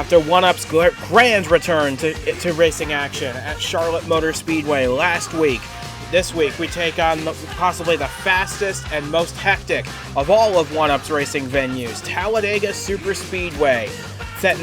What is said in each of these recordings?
after One-Up's grand return to racing action at Charlotte Motor Speedway last week. This week, we take on possibly the fastest and most hectic of all of One-Up's racing venues, Talladega Superspeedway. Set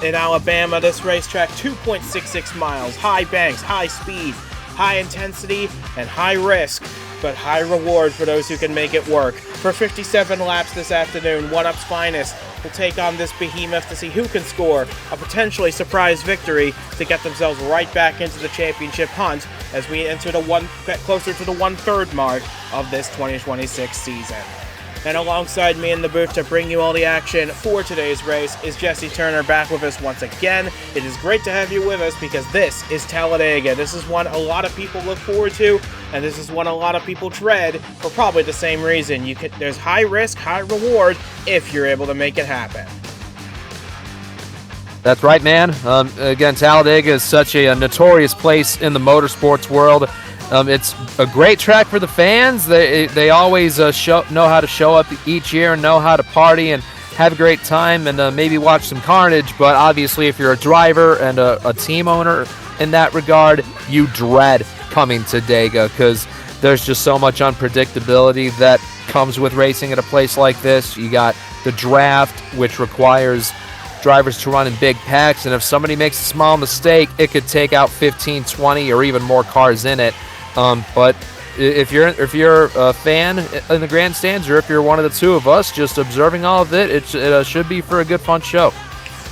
in Alabama, this racetrack, 2.66 miles, high banks, high speed, high intensity, and high risk, but high reward for those who can make it work. For 57 laps this afternoon, One-Up's finest will take on this behemoth to see who can score a potentially surprise victory to get themselves right back into the championship hunt as we get closer to the 1/3 mark of this 2026 season. And alongside me in the booth to bring you all the action for today's race is Jesse Turner, back with us once again. It is great to have you with us because this is Talladega. This is one a lot of people look forward to, and this is one a lot of people dread for probably the same reason. There's high risk, high reward if you're able to make it happen. That's right, man. Again, Talladega is such a notorious place in the motorsports world. It's a great track for the fans. They always know how to show up each year and know how to party and have a great time and maybe watch some carnage. But obviously, if you're a driver and a team owner in that regard, you dread coming to Dega because there's just so much unpredictability that comes with racing at a place like this. You got the draft, which requires drivers to run in big packs, and if somebody makes a small mistake, it could take out 15, 20, or even more cars in it. But if you're a fan in the grandstands, or if you're one of the two of us just observing all of it, it should be for a good, fun show.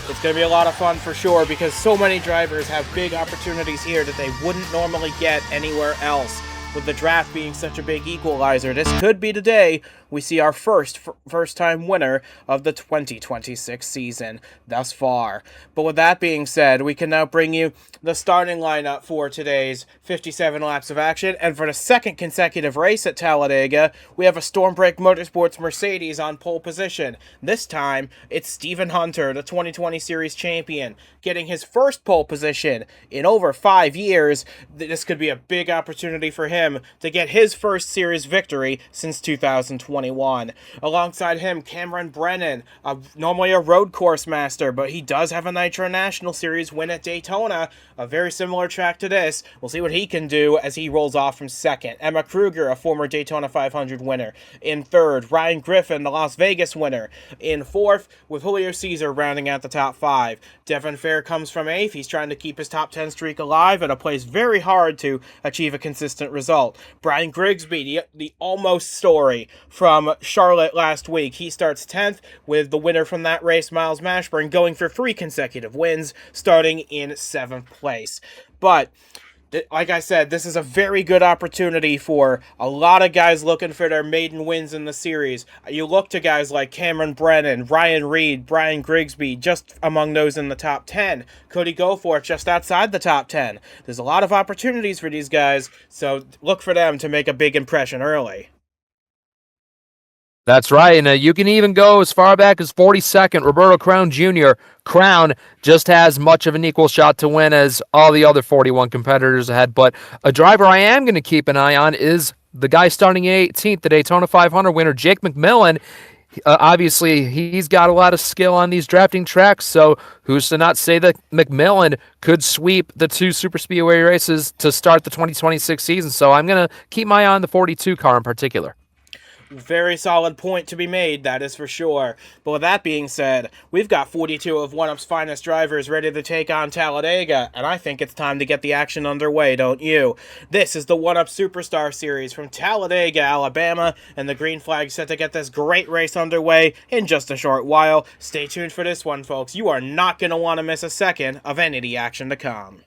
It's going to be a lot of fun for sure because so many drivers have big opportunities here that they wouldn't normally get anywhere else. With the draft being such a big equalizer, this could be the day we see our first-time winner of the 2026 season thus far. But with that being said, we can now bring you the starting lineup for today's 57 laps of action. And for the second consecutive race at Talladega, we have a Stormbreak Motorsports Mercedes on pole position. This time, it's Stephen Hunter, the 2020 Series champion, getting his first pole position in over 5 years. This could be a big opportunity for him to get his first Series victory since 2021. Alongside him, Cameron Brennan, normally a road course master, but he does have a Nitro National Series win at Daytona, a very similar track to this. We'll see what he can do as he rolls off from second. Emma Kruger, a former Daytona 500 winner, in third. Ryan Griffin, the Las Vegas winner, in fourth, with Julio Cesar rounding out the top 5. Devin Fair comes from 8th. He's trying to keep his top 10 streak alive and plays very hard to achieve a consistent result. Brian Grigsby, the almost story from Charlotte last week. He starts 10th with the winner from that race, Myles Mashburn, going for 3 consecutive wins, starting in 7th place. But like I said, this is a very good opportunity for a lot of guys looking for their maiden wins in the series. You look to guys like Cameron Brennan, Ryan Reed, Brian Grigsby, just among those in the top 10. Cody Goforth just outside the top 10. There's a lot of opportunities for these guys, so look for them to make a big impression early. That's right, and you can even go as far back as 42nd. Roberto Crown Jr. Crown just has much of an equal shot to win as all the other 41 competitors ahead, but a driver I am going to keep an eye on is the guy starting 18th, the Daytona 500 winner, Jake McMillan. Obviously, he's got a lot of skill on these drafting tracks, so who's to not say that McMillan could sweep the 2 Superspeedway races to start the 2026 season, so I'm going to keep my eye on the 42 car in particular. Very solid point to be made, that is for sure. But with that being said, we've got 42 of One-Up's finest drivers ready to take on Talladega, and I think it's time to get the action underway, don't you? This is the One-Up Superstar Series from Talladega, Alabama, and the green flag set to get this great race underway in just a short while. Stay tuned for this one, folks. You are not going to want to miss a second of any of the action to come.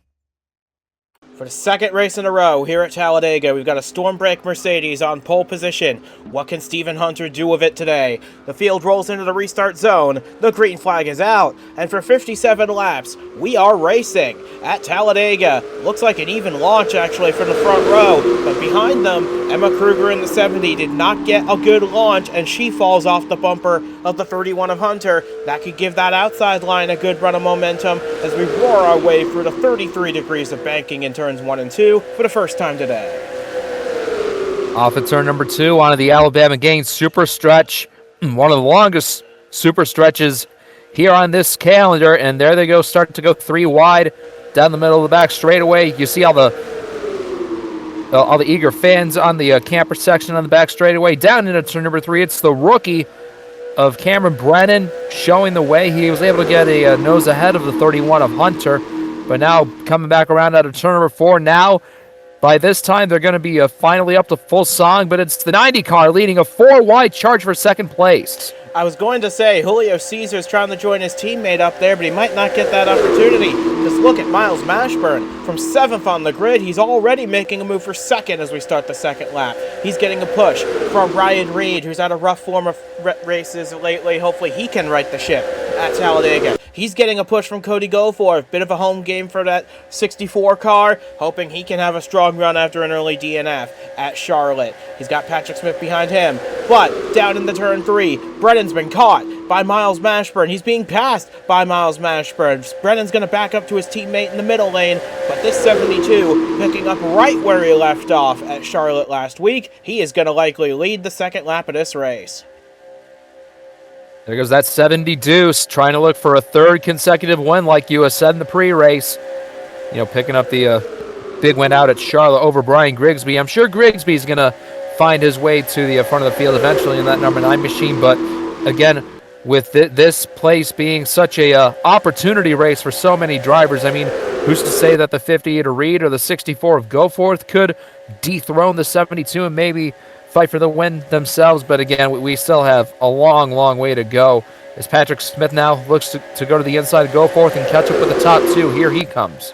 For the second race in a row here at Talladega, we've got a Stormbreak Mercedes on pole position. What can Stephen Hunter do with it today? The field rolls into the restart zone, the green flag is out, and for 57 laps, we are racing at Talladega. Looks like an even launch actually for the front row, but behind them, Emma Kruger in the 70 did not get a good launch, and she falls off the bumper of the 31 of Hunter. That could give that outside line a good run of momentum as we roar our way through the 33 degrees of banking in turns 1 and 2 for the first time today. Off at turn number 2 onto the Alabama Gaines super stretch. One of the longest super stretches here on this calendar, and there they go, start to go 3 wide down the middle of the back straightaway. You see all the eager fans on the camper section on the back straightaway. Down into turn number 3, it's the rookie of Cameron Brennan showing the way. He was able to get a nose ahead of the 31 of Hunter, but now coming back around out of turn number 4. Now, by this time, they're going to be finally up to full song, but it's the 90 car leading a 4-wide charge for second place. I was going to say, Julio Caesar's trying to join his teammate up there, but he might not get that opportunity. Just look at Myles Mashburn. From 7th on the grid, he's already making a move for second as we start the second lap. He's getting a push from Brian Reed, who's had a rough form of races lately. Hopefully he can right the ship at Talladega. He's getting a push from Cody Goforth. Bit of a home game for that 64 car, hoping he can have a strong run after an early DNF at Charlotte. He's got Patrick Smith behind him, but down in the turn 3, Brennan's been caught by Myles Mashburn. He's being passed by Myles Mashburn. Brennan's going to back up to his teammate in the middle lane, but this 72 picking up right where he left off at Charlotte last week. He is going to likely lead the second lap of this race. There goes that 70 Deuce, trying to look for a third consecutive win like you said in the pre-race. You know, picking up the big win out at Charlotte over Brian Grigsby. I'm sure Grigsby's going to find his way to the front of the field eventually in that number 9 machine, but again, with this place being such a opportunity race for so many drivers, I mean, who's to say that the 58 of Reed or the 64 of Goforth could dethrone the 72 and maybe fight for the win themselves? But again, we still have a long way to go as Patrick Smith now looks to go to the inside of Goforth and catch up with the top 2. Here he comes.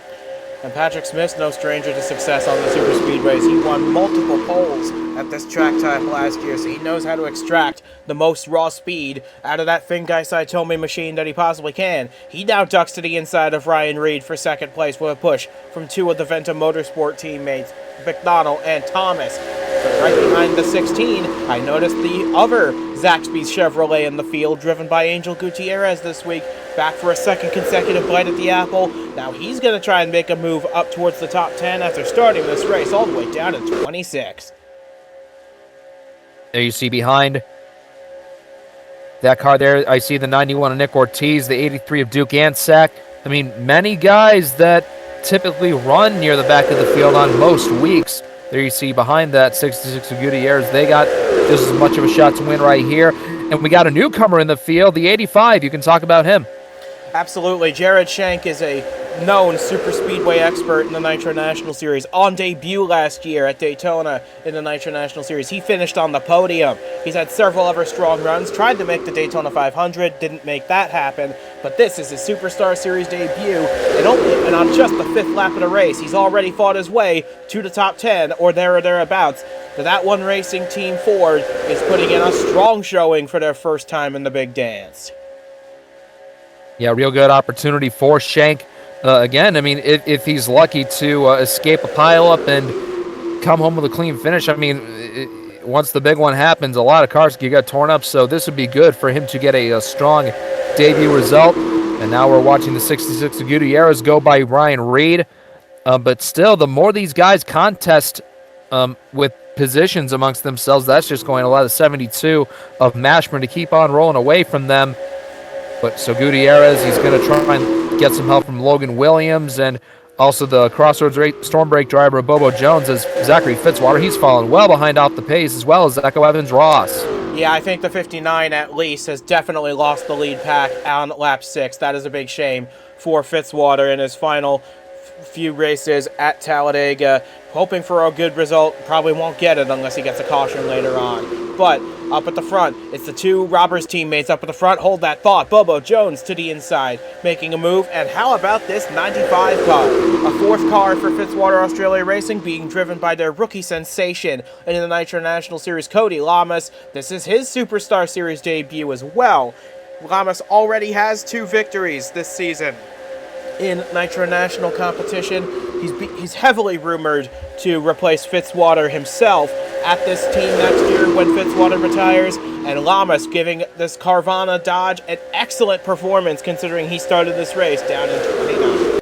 And Patrick Smith's no stranger to success on the Superspeedways. He won multiple poles at this track type last year, so he knows how to extract the most raw speed out of that Fingai Saitomi machine that he possibly can. He now ducks to the inside of Ryan Reed for second place with a push from 2 of the Venta Motorsport teammates, McDonald and Thomas. But right behind the 16, I noticed the other Zaxby's Chevrolet in the field, driven by Angel Gutierrez this week, back for a second consecutive bite at the apple. Now he's going to try and make a move up towards the top 10 after starting this race all the way down to 26. There you see behind that car there, I see the 91 of Nick Ortiz, the 83 of Duke Ansack. I mean, many guys that typically run near the back of the field on most weeks. There you see behind that 66 of Gutierrez, they got just as much of a shot to win right here. And we got a newcomer in the field, the 85. You can talk about him. Absolutely. Jared Shank is a known Superspeedway expert in the Nitro National Series. On debut last year at Daytona in the Nitro National Series, he finished on the podium. He's had several other strong runs, tried to make the Daytona 500, didn't make that happen, but this is his Superstar Series debut, and on just the 5th lap of the race, he's already fought his way to the top 10, or there or thereabouts. The That One Racing Team Ford is putting in a strong showing for their first time in the big dance. Yeah, real good opportunity for Shank. Again, I mean, if he's lucky to escape a pileup and come home with a clean finish, I mean, once the big one happens, a lot of cars can get torn up, so this would be good for him to get a strong debut result. And now we're watching the 66 of Gutierrez go by Ryan Reed. But still, the more these guys contest with positions amongst themselves, that's just going to allow the 72 of Mashburn to keep on rolling away from them. But so Gutierrez, he's going to try and get some help from Logan Williams and also the Crossroads Stormbreak driver Bobo Jones as Zachary Fitzwater. He's fallen well behind off the pace, as well as Echo Evans Ross. Yeah, I think the 59 at least has definitely lost the lead pack on lap 6. That is a big shame for Fitzwater in his final few races at Talladega. Hoping for a good result, probably won't get it unless he gets a caution later on. But up at the front, it's the 2 Robbers teammates up at the front. Hold that thought. Bobo Jones to the inside, making a move. And how about this 95 car? A 4th car for Fitzwater Australia Racing, being driven by their rookie sensation in the Nitro National Series, Cody Lamas. This is his Superstar Series debut as well. Lamas already has 2 victories this season in Nitro National competition. He's heavily rumored to replace Fitzwater himself at this team next year when Fitzwater retires, and Lamas giving this Carvana Dodge an excellent performance considering he started this race down in 29.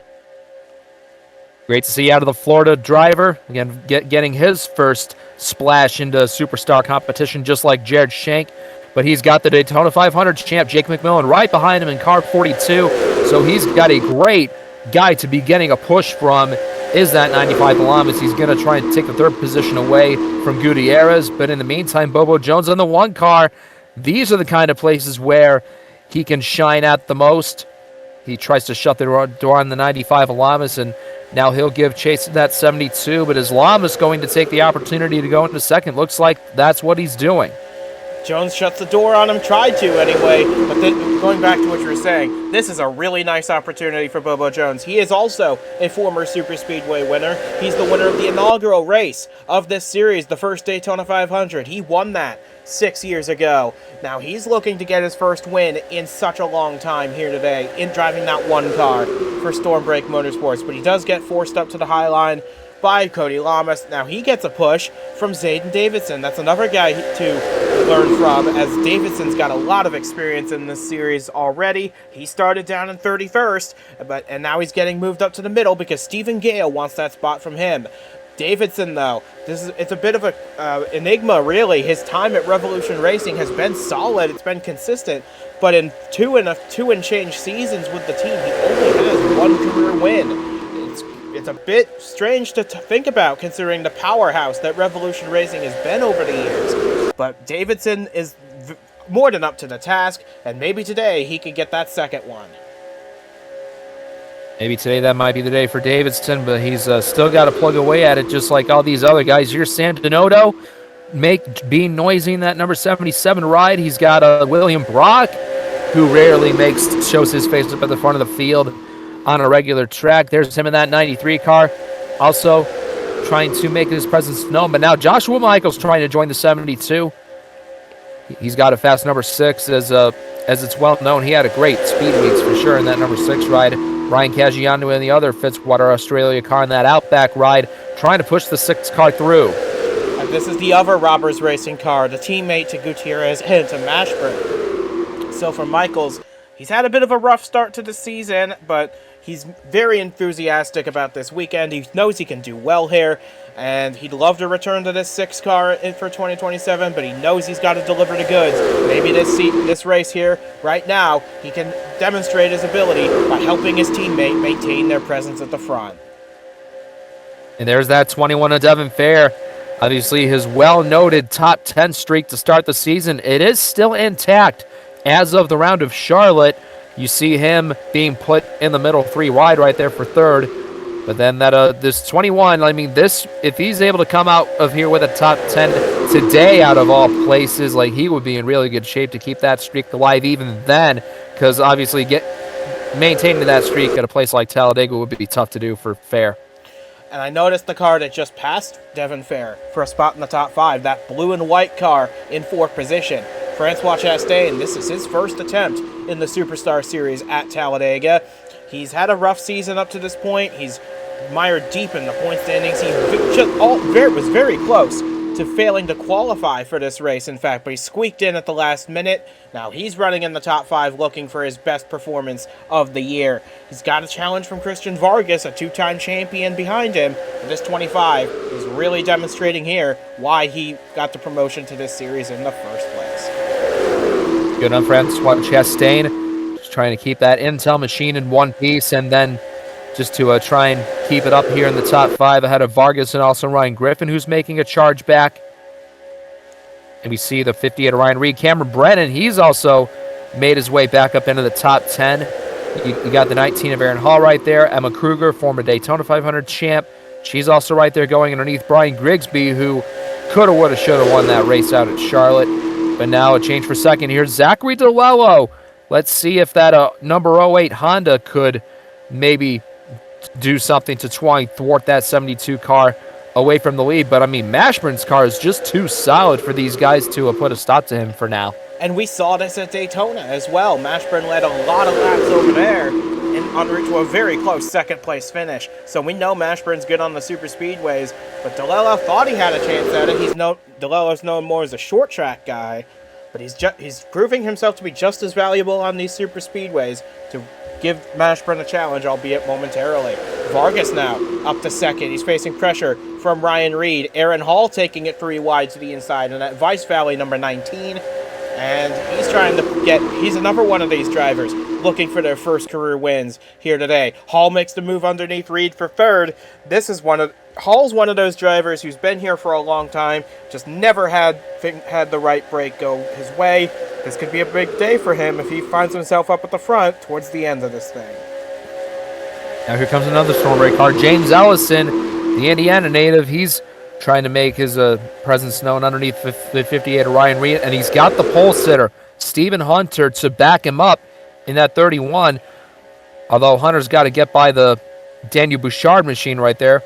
Great to see out of the Florida driver, again getting his first splash into Superstar competition, just like Jared Shank but he's got the Daytona 500 champ, Jake McMillan, right behind him in car 42. So he's got a great guy to be getting a push from, is that 95 Lamas. He's going to try and take the third position away from Gutierrez, but in the meantime, Bobo Jones on the 1 car. These are the kind of places where he can shine at the most. He tries to shut the door on the 95 Lamas, and now he'll give chase to that 72, but is Lamas going to take the opportunity to go into second? Looks like that's what he's doing. Jones shuts the door on him, tried to anyway, but then going back to what you were saying, this is a really nice opportunity for Bobo Jones. He is also a former Superspeedway winner. He's the winner of the inaugural race of this series, the first Daytona 500. He won that 6 years ago. Now he's looking to get his first win in such a long time here today in driving that 1 car for Stormbreak Motorsports, but he does get forced up to the high line by Cody Lamas. Now he gets a push from Zayden Davidson. That's another guy to learn from, as Davidson's got a lot of experience in this series already. He started down in 31st, and now he's getting moved up to the middle because Stephen Gale wants that spot from him. Davidson, though, it's a bit of a enigma, really. His time at Revolution Racing has been solid. It's been consistent, but in two and change seasons with the team, he only has 1 career win. It's a bit strange to think about, considering the powerhouse that Revolution Racing has been over the years. But Davidson is more than up to the task, and maybe today he can get that second one. Maybe today that might be the day for Davidson, but he's still got to plug away at it just like all these other guys. Here's Sam Donotto being noisy in that number 77 ride. He's got William Brock, who rarely shows his face up at the front of the field on a regular track. There's him in that 93 car, also trying to make his presence known. But now Joshua Michaels trying to join the 72. He's got a fast number 6, as it's well known. He had a great speed weeks for sure in that number 6 ride. Ryan Caggiano in the other Fitzwater Australia car in that Outback ride, trying to push the 6 car through. And this is the other Robbers Racing car, the teammate to Gutierrez and to Mashburn. So for Michaels, he's had a bit of a rough start to the season, but he's very enthusiastic about this weekend. He knows he can do well here, and he'd love to return to this 6 car for 2027, but he knows he's got to deliver the goods. Maybe this race here, right now, he can demonstrate his ability by helping his teammate maintain their presence at the front. And there's that 21 of Devin Fair. Obviously, his well-noted top 10 streak to start the season, it is still intact as of the round of Charlotte. You see him being put in the middle 3 wide right there for third. But then this 21, I mean, if he's able to come out of here with a top 10 today out of all places, like, he would be in really good shape to keep that streak alive even then, because obviously maintaining that streak at a place like Talladega would be tough to do for Fair. And I noticed the car that just passed Devin Fair for a spot in the top 5, that blue and white car in 4th position. Francois Chastain, this is his first attempt in the Superstar Series at Talladega. He's had a rough season up to this point. He's mired deep in the point standings. He was very close to failing to qualify for this race, in fact, but he squeaked in at the last minute. Now he's running in the top 5 looking for his best performance of the year. He's got a challenge from Christian Vargas, a 2-time champion, behind him. But this 25 is really demonstrating here why he got the promotion to this series in the first place. Good on Francois Chastain, just trying to keep that Intel machine in one piece, and then just to try and keep it up here in the top 5 ahead of Vargas and also Ryan Griffin, who's making a charge back. And we see the 58 of Ryan Reed. Cameron Brennan, he's also made his way back up into the top 10. You got the 19 of Aaron Hall right there. Emma Kruger, former Daytona 500 champ. She's also right there going underneath Brian Grigsby, who coulda, woulda, shoulda won that race out at Charlotte. But now a change for second. Here's Zachary DeLello. Let's see if that number 08 Honda could maybe do something to try and thwart that 72 car away from the lead. But, I mean, Mashburn's car is just too solid for these guys to put a stop to him for now. And we saw this at Daytona as well. Mashburn led a lot of laps over there and en route to a very close second-place finish. So we know Mashburn's good on the super speedways, but DeLello thought he had a chance at it. DeLello's known more as a short-track guy, but he's proving himself to be just as valuable on these super speedways to give Mashburn a challenge, albeit momentarily. Vargas now up to second. He's facing pressure from Ryan Reed. Aaron Hall taking it 3 wide to the inside, and at Vice Valley, number 19. And he's another one of these drivers looking for their first career wins here today. Hall makes the move underneath Reed for third. Hall's one of those drivers who's been here for a long time, just never had the right break go his way. This could be a big day for him if he finds himself up at the front towards the end of this thing. Now here comes another Stormbreak car. James Ellison, the Indiana native, he's trying to make his presence known underneath the 58 of Ryan Reed, and he's got the pole sitter, Stephen Hunter, to back him up in that 31, although Hunter's got to get by the Daniel Bouchard machine right there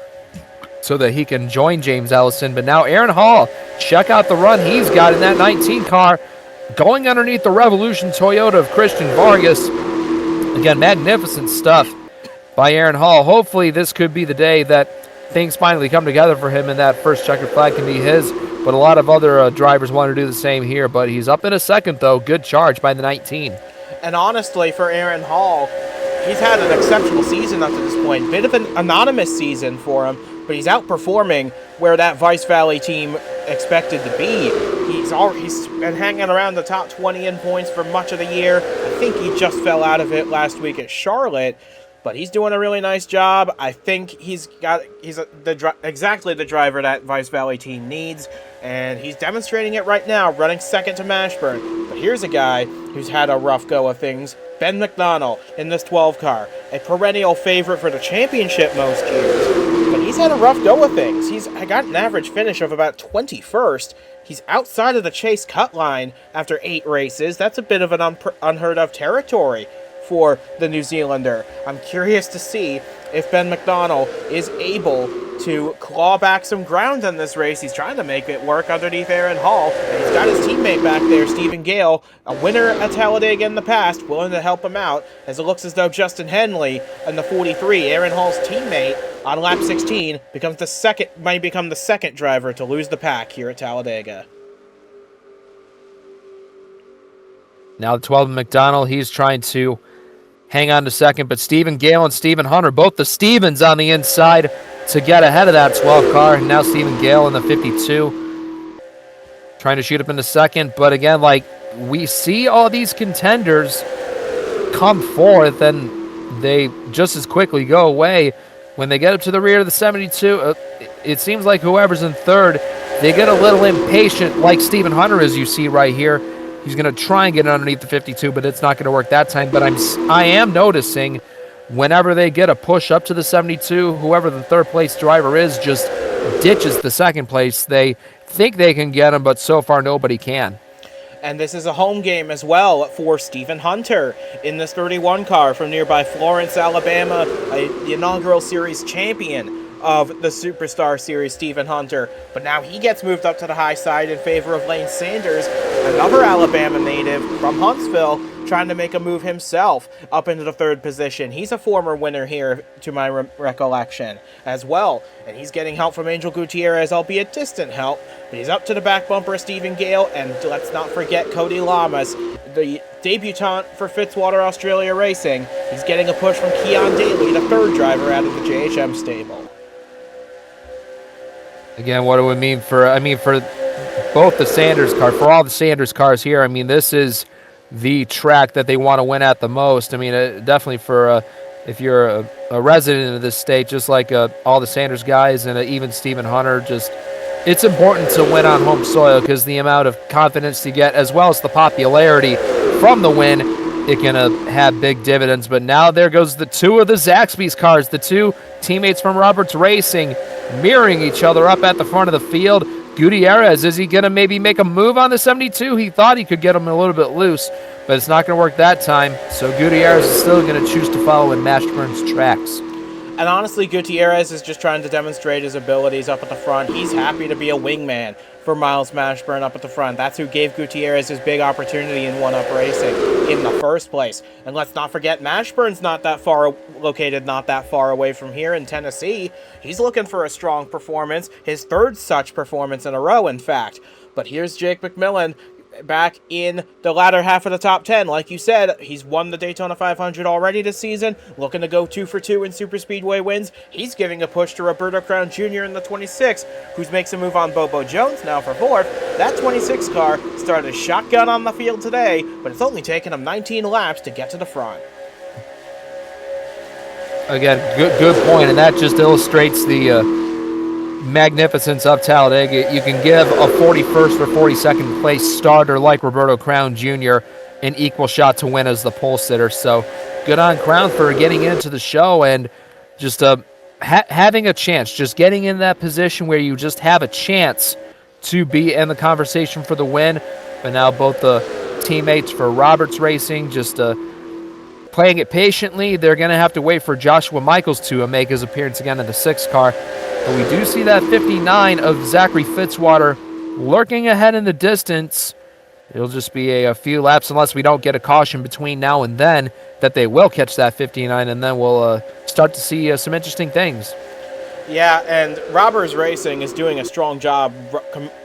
so that he can join James Ellison. But now Aaron Hall, check out the run he's got in that 19 car, going underneath the Revolution Toyota of Christian Vargas. Again, magnificent stuff by Aaron Hall. Hopefully this could be the day that things finally come together for him and that first checkered flag can be his. But a lot of other drivers want to do the same here. But he's up in a second, though. Good charge by the 19. And honestly, for Aaron Hall, he's had an exceptional season up to this point. Bit of an anonymous season for him, but he's outperforming where that Vice Valley team expected to be. He's been hanging around the top 20 in points for much of the year. I think he just fell out of it last week at Charlotte. But he's doing a really nice job. I think he's exactly the driver that Vice Valley team needs, and he's demonstrating it right now, running second to Mashburn. But here's a guy who's had a rough go of things, Ben McDonnell in this 12 car, a perennial favorite for the championship most years. But he's had a rough go of things. He's got an average finish of about 21st. He's outside of the chase cut line after 8 races. That's a bit of an unheard of territory for the New Zealander. I'm curious to see if Ben McDonnell is able to claw back some ground in this race. He's trying to make it work underneath Aaron Hall, and he's got his teammate back there, Stephen Gale, a winner at Talladega in the past, willing to help him out, as it looks as though Justin Henley in the 43, Aaron Hall's teammate, on lap 16, might become the second driver to lose the pack here at Talladega. Now the 12 McDonnell, he's trying to hang on to second, but Stephen Gale and Stephen Hunter, both the Stevens on the inside to get ahead of that 12 car. And now Stephen Gale in the 52 trying to shoot up into second. But again, like, we see all these contenders come forth and they just as quickly go away. When they get up to the rear of the 72, it seems like whoever's in third, they get a little impatient, like Stephen Hunter, as you see right here. He's going to try and get underneath the 52, but it's not going to work that time. But I am noticing whenever they get a push up to the 72, whoever the third place driver is just ditches the second place. They think they can get him, but so far nobody can. And this is a home game as well for Stephen Hunter in this 31 car from nearby Florence, Alabama, the inaugural series champion of the Superstar Series, Stephen Hunter. But now he gets moved up to the high side in favor of Lane Sanders, another Alabama native from Huntsville, trying to make a move himself up into the third position. He's a former winner here, to my recollection, as well. And he's getting help from Angel Gutierrez, albeit distant help. But he's up to the back bumper of Stephen Gale, and let's not forget Cody Lamas, the debutant for Fitzwater Australia Racing. He's getting a push from Keon Daly, the third driver out of the JHM stable. Again, what do we mean for both the Sanders car, for all the Sanders cars here? I mean, this is the track that they want to win at the most. I mean, definitely for if you're a resident of this state, just like all the Sanders guys and even Stephen Hunter, just it's important to win on home soil because the amount of confidence you get, as well as the popularity from the win, it can have big dividends. But now there goes the two of the Zaxby's cars, the two teammates from Roberts Racing, mirroring each other up at the front of the field. Gutierrez, is he going to maybe make a move on the 72? He thought he could get him a little bit loose, but it's not going to work that time. So Gutierrez is still going to choose to follow in Mashburn's tracks. And honestly, Gutierrez is just trying to demonstrate his abilities up at the front. He's happy to be a wingman for Myles Mashburn up at the front. That's who gave Gutierrez his big opportunity in one-up racing in the first place. And let's not forget, Mashburn's located not that far away from here in Tennessee. He's looking for a strong performance, his third such performance in a row, in fact. But here's Jake McMillan back in the latter half of the top 10. Like you said, he's won the Daytona 500 already this season, looking to go 2 for 2 in Superspeedway wins. He's giving a push to Roberto Crown Jr. in the 26, who makes a move on Bobo Jones now for 4th. That 26 car started shotgun on the field today, but it's only taken him 19 laps to get to the front. Again, good point, and that just illustrates the magnificence of Talladega. You can give a 41st or 42nd place starter like Roberto Crown Jr. an equal shot to win as the pole sitter. So good on Crown for getting into the show and just having a chance, just getting in that position where you just have a chance to be in the conversation for the win. But now both the teammates for Roberts Racing just playing it patiently. They're going to have to wait for Joshua Michaels to make his appearance again in the 6th car. But we do see that 59 of Zachary Fitzwater lurking ahead in the distance. It'll just be a few laps, unless we don't get a caution between now and then, that they will catch that 59, and then we'll start to see some interesting things. Yeah, and Roberts Racing is doing a strong job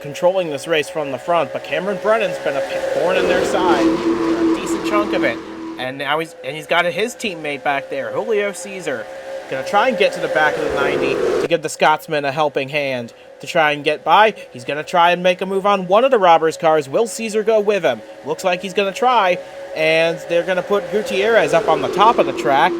controlling this race from the front, but Cameron Brennan's been a thorn in their side for a decent chunk of it. And now he's got his teammate back there, Julio Caesar. Going to try and get to the back of the 90 to give the Scotsman a helping hand to try and get by. He's going to try and make a move on one of the Roberts cars. Will Caesar go with him? Looks like he's going to try, and they're going to put Gutierrez up on the top of the track.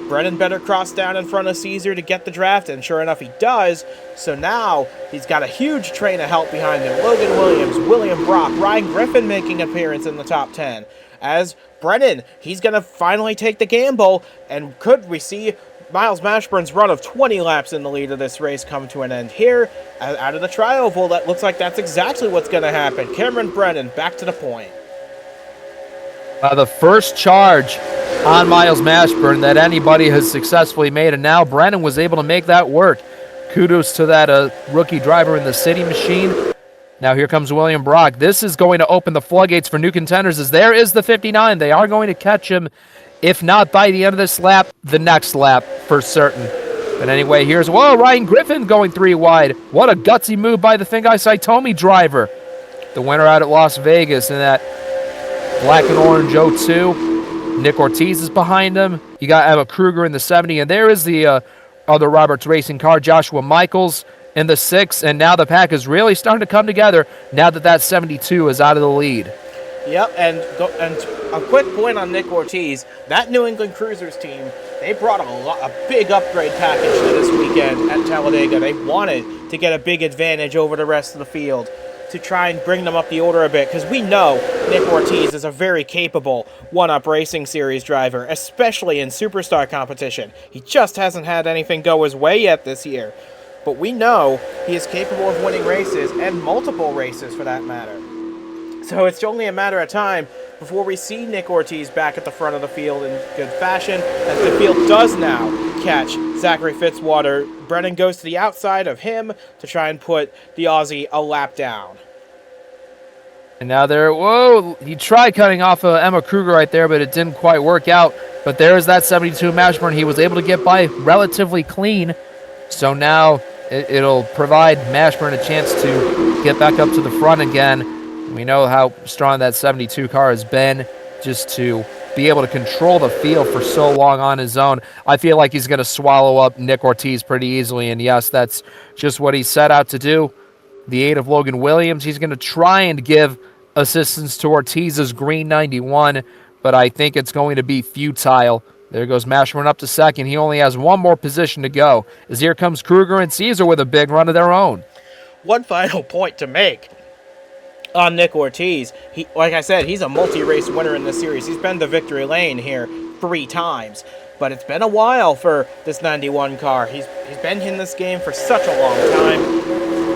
Brennan better cross down in front of Caesar to get the draft, and sure enough he does. So now he's got a huge train of help behind him. Logan Williams, William Brock, Ryan Griffin making an appearance in the top 10. As Brennan, he's going to finally take the gamble, and could we see Myles Mashburn's run of 20 laps in the lead of this race come to an end here? Out of the trioval, that looks like that's exactly what's going to happen. Cameron Brennan back to the point. The first charge on Myles Mashburn that anybody has successfully made, and now Brennan was able to make that work. Kudos to that rookie driver in the City Machine. Now here comes William Brock. This is going to open the floodgates for new contenders, as there is the 59. They are going to catch him, if not by the end of this lap, the next lap for certain. But anyway, here's, Ryan Griffin going 3 wide. What a gutsy move by the Thingai Saitomi driver. The winner out at Las Vegas in that black and orange 02. Nick Ortiz is behind him. You got Emma Kruger in the 70, and there is the other Roberts Racing car, Joshua Michaels, in the 6, and now the pack is really starting to come together now that 72 is out of the lead. Yep, and a quick point on Nick Ortiz. That New England Cruisers team, they brought a big upgrade package to this weekend at Talladega. They wanted to get a big advantage over the rest of the field to try and bring them up the order a bit, because we know Nick Ortiz is a very capable one-up racing series driver, especially in Superstar competition. He just hasn't had anything go his way yet this year. But we know he is capable of winning races, and multiple races for that matter. So it's only a matter of time before we see Nick Ortiz back at the front of the field in good fashion, as the field does now catch Zachary Fitzwater. Brennan goes to the outside of him to try and put the Aussie a lap down. And now he tried cutting off Emma Kruger right there, but it didn't quite work out. But there's that 72 Mashburn. He was able to get by relatively clean. So now it'll provide Mashburn a chance to get back up to the front again. We know how strong that 72 car has been, just to be able to control the field for so long on his own. I feel like he's going to swallow up Nick Ortiz pretty easily, and yes, that's just what he set out to do. The aid of Logan Williams, he's going to try and give assistance to Ortiz's green 91, but I think it's going to be futile. There goes Mashburn up to second. He only has one more position to go, as here comes Kruger and Caesar with a big run of their own. One final point to make on Nick Ortiz. Like I said, he's a multi-race winner in this series. He's been to victory lane here 3 times. But it's been a while for this 91 car. He's been in this game for such a long time.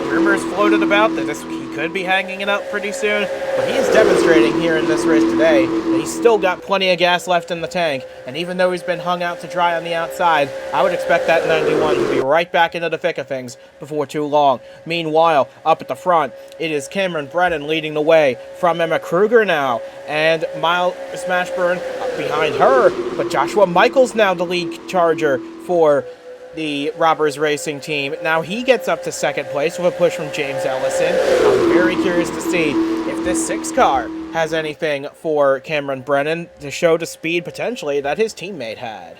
Rumors floated about that he could be hanging it up pretty soon, but he is demonstrating here in this race today that he's still got plenty of gas left in the tank, and even though he's been hung out to dry on the outside, I would expect that 91 to be right back into the thick of things before too long. Meanwhile, up at the front, it is Cameron Brennan leading the way from Emma Kruger now, and Myles Mashburn behind her, but Joshua Michaels now the lead charger for the Robbers Racing team. Now he gets up to second place with a push from James Ellison. I'm very curious to see if this 6 car has anything for Cameron Brennan to show the speed potentially that his teammate had.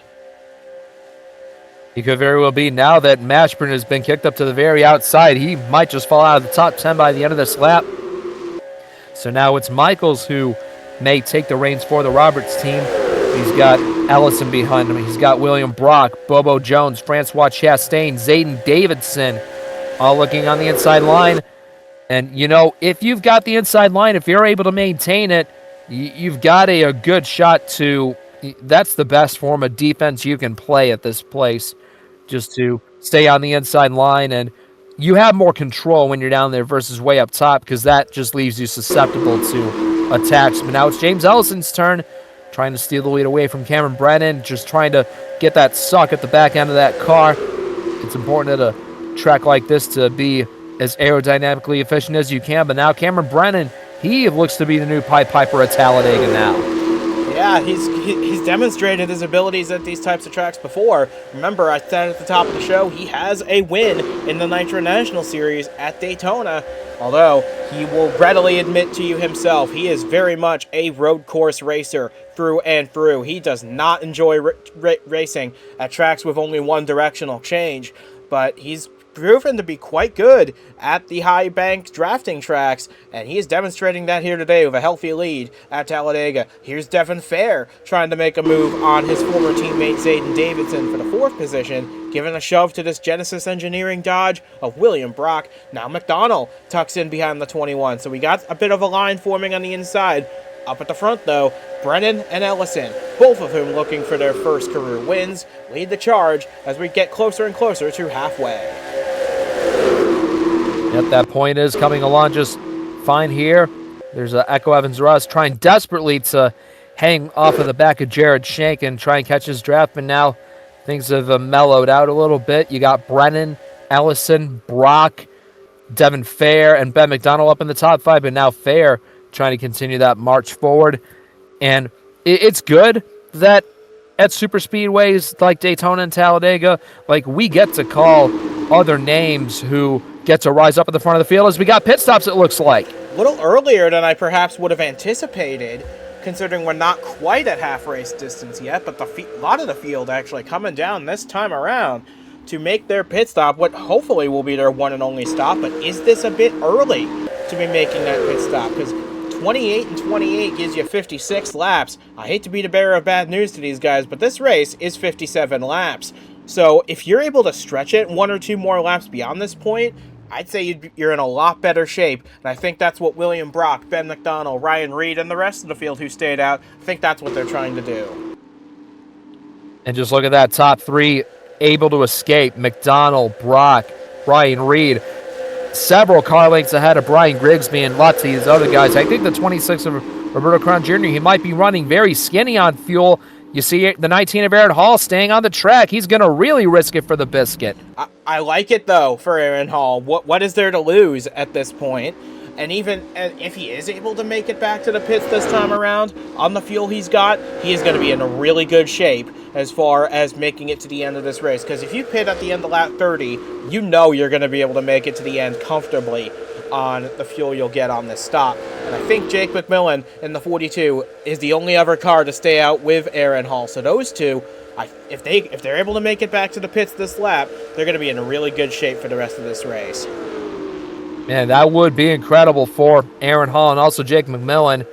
He could very well be. Now that Mashburn has been kicked up to the very outside, he might just fall out of the top 10 by the end of this lap. So now it's Michaels who may take the reins for the Roberts team. He's got Ellison behind him. He's got William Brock, Bobo Jones, Francois Chastain, Zayden Davidson, all looking on the inside line. And, you know, if you've got the inside line, if you're able to maintain it, you've got a good shot to... That's the best form of defense you can play at this place, just to stay on the inside line. And you have more control when you're down there versus way up top, because that just leaves you susceptible to attacks. But now it's James Ellison's turn, trying to steal the lead away from Cameron Brennan, just trying to get that suck at the back end of that car. It's important at a track like this to be as aerodynamically efficient as you can. But now Cameron Brennan, he looks to be the new Pied Piper at Talladega now. Yeah, he's demonstrated his abilities at these types of tracks before. Remember, I said at the top of the show, he has a win in the Nitro National Series at Daytona. Although, he will readily admit to you himself, he is very much a road course racer through and through. He does not enjoy racing at tracks with only one directional change, but he's proven to be quite good at the high bank drafting tracks, and he is demonstrating that here today with a healthy lead at Talladega. Here's Devin Fair trying to make a move on his former teammate Zayden Davidson for the 4th position, giving a shove to this Genesis Engineering Dodge of William Brock. Now McDonald tucks in behind the 21, so we got a bit of a line forming on the inside. Up at the front, though, Brennan and Ellison, both of whom looking for their first career wins, lead the charge as we get closer and closer to halfway. Yep, that point is coming along just fine here. There's Echo Evans-Russ trying desperately to hang off of the back of Jared Shank and try and catch his draft, but now things have mellowed out a little bit. You got Brennan, Ellison, Brock, Devin Fair, and Ben McDonald up in the top 5, but now Fair trying to continue that march forward. And it's good that at superspeedways like Daytona and Talladega, like, we get to call other names who get to rise up at the front of the field as we got pit stops, it looks like. A little earlier than I perhaps would have anticipated, considering we're not quite at half race distance yet, but a lot of the field actually coming down this time around to make their pit stop, what hopefully will be their one and only stop. But is this a bit early to be making that pit stop? Because 28 and 28 gives you 56 laps. I hate to be the bearer of bad news to these guys, but this race is 57 laps. So if you're able to stretch it 1 or 2 more laps beyond this point, I'd say you're in a lot better shape. And I think that's what William Brock, Ben McDonald, Ryan Reed, and the rest of the field who stayed out, I think that's what they're trying to do. And just look at that top 3 able to escape. McDonald, Brock, Ryan Reed. Several car lengths ahead of Brian Grigsby and lots of these other guys. I think the 26 of Roberto Crown Jr., he might be running very skinny on fuel. You see the 19 of Aaron Hall staying on the track. He's going to really risk it for the biscuit. I like it, though, for Aaron Hall. What is there to lose at this point? And even if he is able to make it back to the pits this time around, on the fuel he's got, he is going to be in a really good shape as far as making it to the end of this race. Because if you pit at the end of lap 30, you know you're going to be able to make it to the end comfortably on the fuel you'll get on this stop. And I think Jake McMillan in the 42 is the only other car to stay out with Aaron Hall. So those two, if they're able to make it back to the pits this lap, they're going to be in a really good shape for the rest of this race. Man, that would be incredible for Aaron Hall and also Jake McMillan.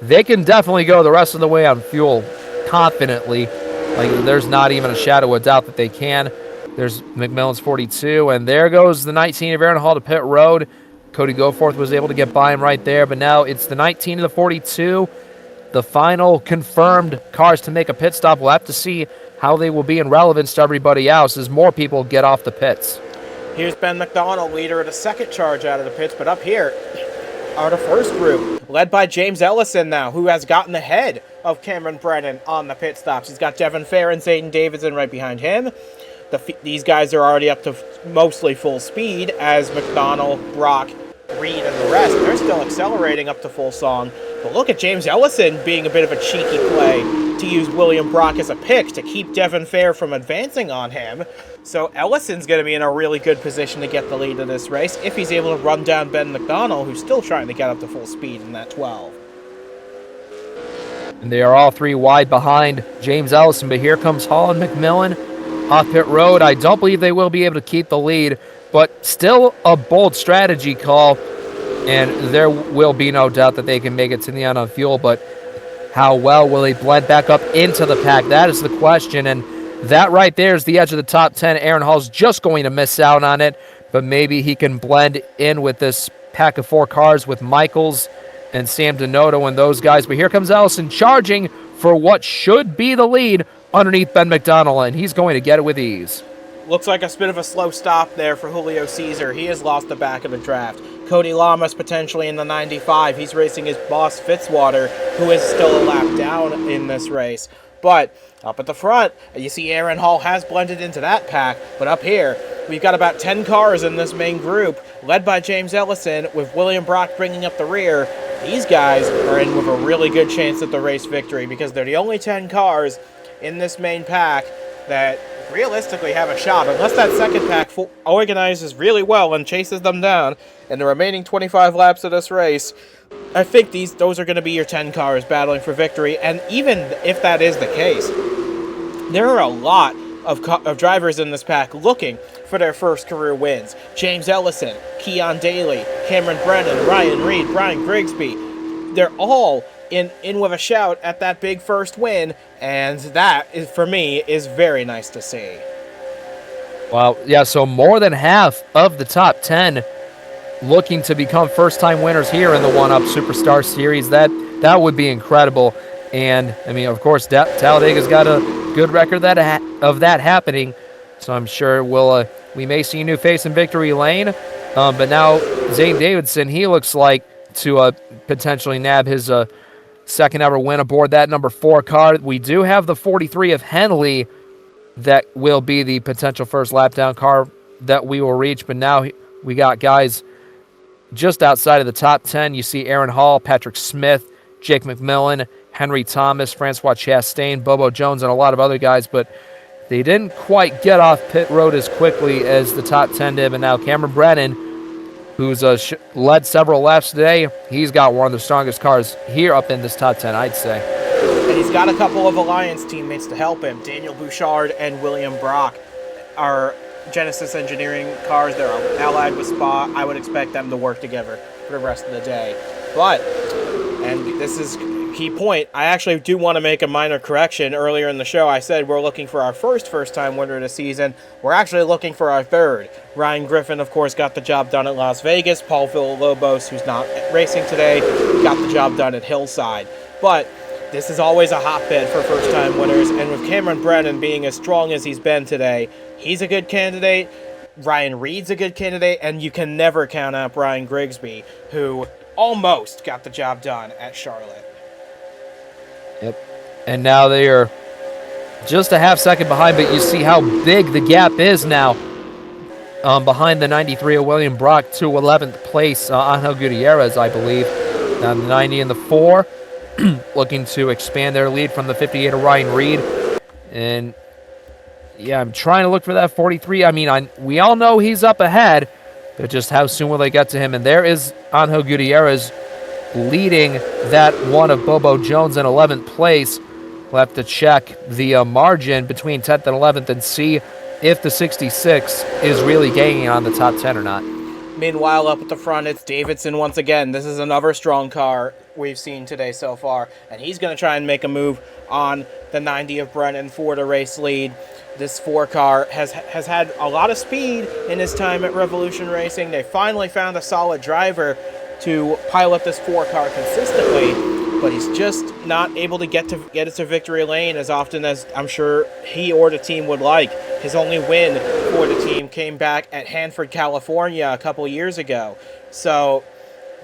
They can definitely go the rest of the way on fuel confidently. Like, there's not even a shadow of doubt that they can. There's McMillan's 42, and there goes the 19 of Aaron Hall to pit road. Cody Goforth was able to get by him right there, but now it's the 19 of the 42. The final confirmed cars to make a pit stop. We'll have to see how they will be in relevance to everybody else as more people get off the pits. Here's Ben McDonald, leader of the second charge out of the pits, but up here are the first group, led by James Ellison now, who has gotten ahead of Cameron Brennan on the pit stops. He's got Devin Fair and Zayden Davidson right behind him. These guys are already up to mostly full speed, as McDonald, Brock, Reed, and the rest, they're still accelerating up to full song. But look at James Ellison being a bit of a cheeky play to use William Brock as a pick to keep Devin Fair from advancing on him. So Ellison's going to be in a really good position to get the lead of this race if he's able to run down Ben McDonald, who's still trying to get up to full speed in that 12. And they are all three wide behind James Ellison, but here comes Hall and McMillan off pit road. I don't believe they will be able to keep the lead, but still a bold strategy call, and there will be no doubt that they can make it to the end on fuel, but how well will they blend back up into the pack? That is the question, and that right there is the edge of the top 10. Aaron Hall's just going to miss out on it, but maybe he can blend in with this pack of 4 cars with Michaels and Sam Donato and those guys. But here comes Ellison charging for what should be the lead underneath Ben McDonald, and he's going to get it with ease. Looks like a bit of a slow stop there for Julio Cesar. He has lost the back of the draft. Cody Lamas potentially in the 95. He's racing his boss Fitzwater, who is still a lap down in this race. But up at the front, you see Aaron Hall has blended into that pack. But up here, we've got about 10 cars in this main group, led by James Ellison, with William Brock bringing up the rear. These guys are in with a really good chance at the race victory because they're the only 10 cars in this main pack that realistically have a shot, unless that second pack organizes really well and chases them down in the remaining 25 laps of this race. I think those are going to be your 10 cars battling for victory, and even if that is the case, there are a lot of drivers in this pack looking for their first career wins. James Ellison, Keon Daly, Cameron Brennan, Ryan Reed, Brian Grigsby, they're all in with a shout at that big first win, and that, is, for me, is very nice to see. Well, yeah, so more than half of the top 10 looking to become first-time winners here in the One-Up Superstar Series. That would be incredible. And, I mean, of course, Talladega's got a good record of that happening, so I'm sure we may see a new face in victory lane. But now Zane Davidson, he looks like to potentially nab his second ever win aboard that number 4 car. We do have the 43 of Henley that will be the potential first lap down car that we will reach, but now we got guys just outside of the top 10. You see Aaron Hall, Patrick Smith, Jake McMillan, Henry Thomas, Francois Chastain, Bobo Jones, and a lot of other guys, but they didn't quite get off pit road as quickly as the top 10 did. And now Cameron Brennan, who's led several laps today, he's got one of the strongest cars here up in this top 10, I'd say. And he's got a couple of Alliance teammates to help him. Daniel Bouchard and William Brock are Genesis Engineering cars. They're allied with Spa. I would expect them to work together for the rest of the day. But, and this is key point, I actually do want to make a minor correction. Earlier in the show, I said we're looking for our first-time winner of the season. We're actually looking for our third. Ryan Griffin, of course, got the job done at Las Vegas. Paul Villalobos, who's not racing today, got the job done at Hillside. But this is always a hotbed for first-time winners, and with Cameron Brennan being as strong as he's been today, he's a good candidate. Ryan Reed's a good candidate, and you can never count out Brian Grigsby, who almost got the job done at Charlotte. Yep. And now they are just a half second behind, but you see how big the gap is now behind the 93 of William Brock to 11th place, Angel Gutierrez, I believe. Now the 90 and the 4 looking to expand their lead from the 58 of Ryan Reed. And, yeah, I'm trying to look for that 43. I mean, we all know he's up ahead, but just how soon will they get to him? And there is Angel Gutierrez leading that one of Bobo Jones in 11th place. We'll have to check the margin between 10th and 11th and see if the 66 is really gaining on the top 10 or not. Meanwhile, up at the front, it's Davidson once again. This is another strong car we've seen today so far, and he's going to try and make a move on the 90 of Brennan for the race lead. This 4 car has had a lot of speed in his time at Revolution Racing. They finally found a solid driver to pilot this 4 car consistently, but he's just not able to get it to victory lane as often as I'm sure he or the team would like. His only win for the team came back at Hanford, California a couple years ago. So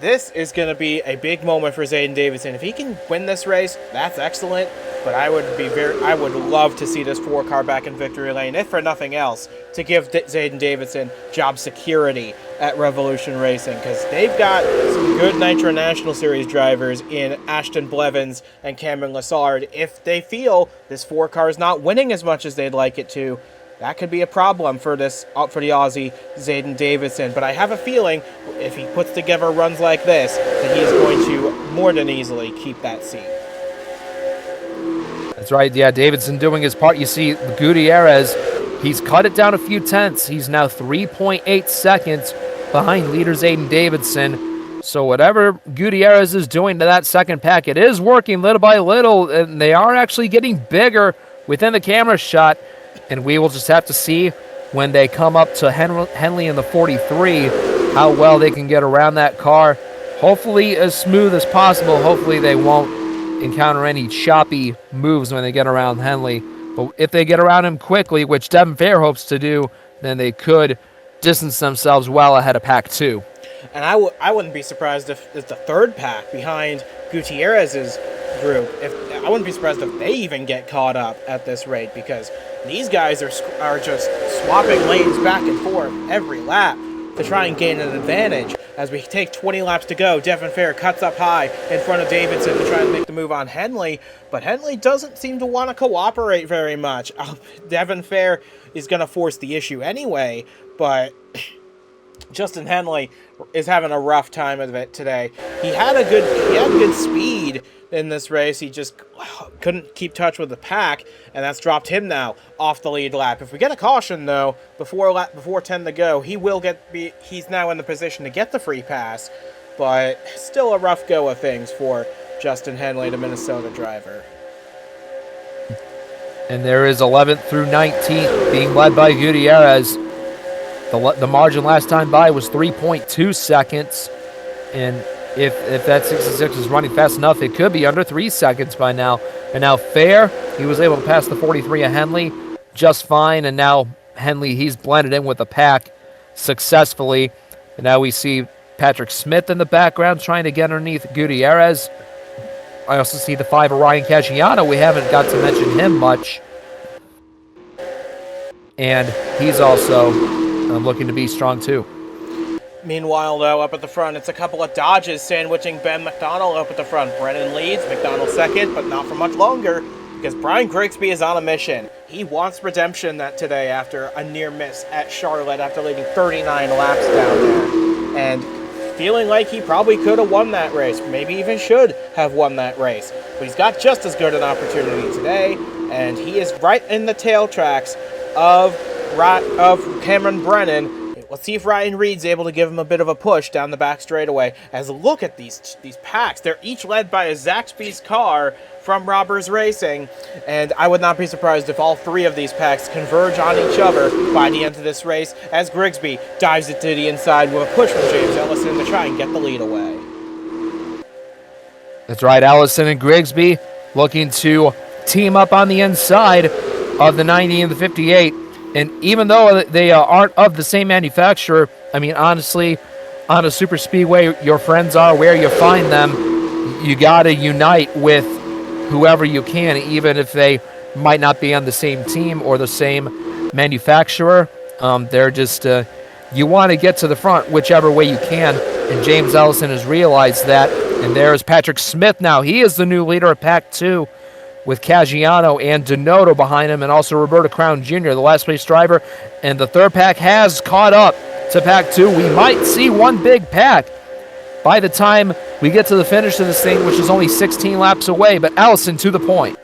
This is going to be a big moment for Zayden Davidson. If he can win this race, that's excellent. But I would love to see this 4-car back in victory lane, if for nothing else, to give Zayden Davidson job security at Revolution Racing, because they've got some good Nitro National Series drivers in Ashton Blevins and Cameron Lassard. If they feel this 4-car is not winning as much as they'd like it to, that could be a problem for the Aussie Zayden Davidson. But I have a feeling if he puts together runs like this, that he is going to more than easily keep that seat. That's right. Yeah, Davidson doing his part. You see Gutierrez, he's cut it down a few tenths. He's now 3.8 seconds behind leader Zayden Davidson. So whatever Gutierrez is doing to that second pack, it is working little by little, and they are actually getting bigger within the camera shot. And we will just have to see when they come up to Henley in the 43 how well they can get around that car. Hopefully as smooth as possible. Hopefully they won't encounter any choppy moves when they get around Henley. But if they get around him quickly, which Devin Fair hopes to do, then they could distance themselves well ahead of Pack 2. And I wouldn't be surprised if the third pack behind Gutierrez's group, I wouldn't be surprised if they even get caught up at this rate, because these guys are just swapping lanes back and forth every lap to try and gain an advantage. As we take 20 laps to go, Devin Fair cuts up high in front of Davidson to try and make the move on Henley, but Henley doesn't seem to want to cooperate very much. Devin Fair is going to force the issue anyway, but Justin Henley is having a rough time of it today. He had good speed in this race. He just couldn't keep touch with the pack, and that's dropped him now off the lead lap. If we get a caution though before 10 to go, he's now in the position to get the free pass, but still a rough go of things for Justin Henley, the Minnesota driver. And there is 11th through 19th being led by Gutierrez. The margin last time by was 3.2 seconds, and if that 66 is running fast enough, it could be under 3 seconds by now. And now Fair, he was able to pass the 43 of Henley just fine, and now Henley, he's blended in with the pack successfully. And now we see Patrick Smith in the background trying to get underneath Gutierrez. I also see the 5 of Ryan Caggiano. We haven't got to mention him much. And he's also looking to be strong too. Meanwhile, though, up at the front, it's a couple of Dodges sandwiching Ben McDonald up at the front. Brennan leads, McDonald second, but not for much longer, because Brian Grigsby is on a mission. He wants redemption today after a near miss at Charlotte after leading 39 laps down there. And feeling like he probably could have won that race, maybe even should have won that race. But he's got just as good an opportunity today, and he is right in the tail tracks of Cameron Brennan. Let's see if Ryan Reed's able to give him a bit of a push down the back straightaway. As look at these packs. They're each led by a Zaxby's car from Robbers Racing. And I would not be surprised if all 3 of these packs converge on each other by the end of this race, as Grigsby dives it to the inside with a push from James Ellison to try and get the lead away. That's right, Ellison and Grigsby looking to team up on the inside of the 90 and the 58. And even though they aren't of the same manufacturer, I mean, honestly, on a super speedway, your friends are where you find them. You got to unite with whoever you can, even if they might not be on the same team or the same manufacturer. They're just, you want to get to the front whichever way you can. And James Ellison has realized that. And there's Patrick Smith now. He is the new leader of Pack 2. With Caggiano and Donato behind him, and also Roberto Crown Jr., the last place driver. And the third pack has caught up to Pack 2. We might see one big pack by the time we get to the finish of this thing, which is only 16 laps away. But Allison, to the point.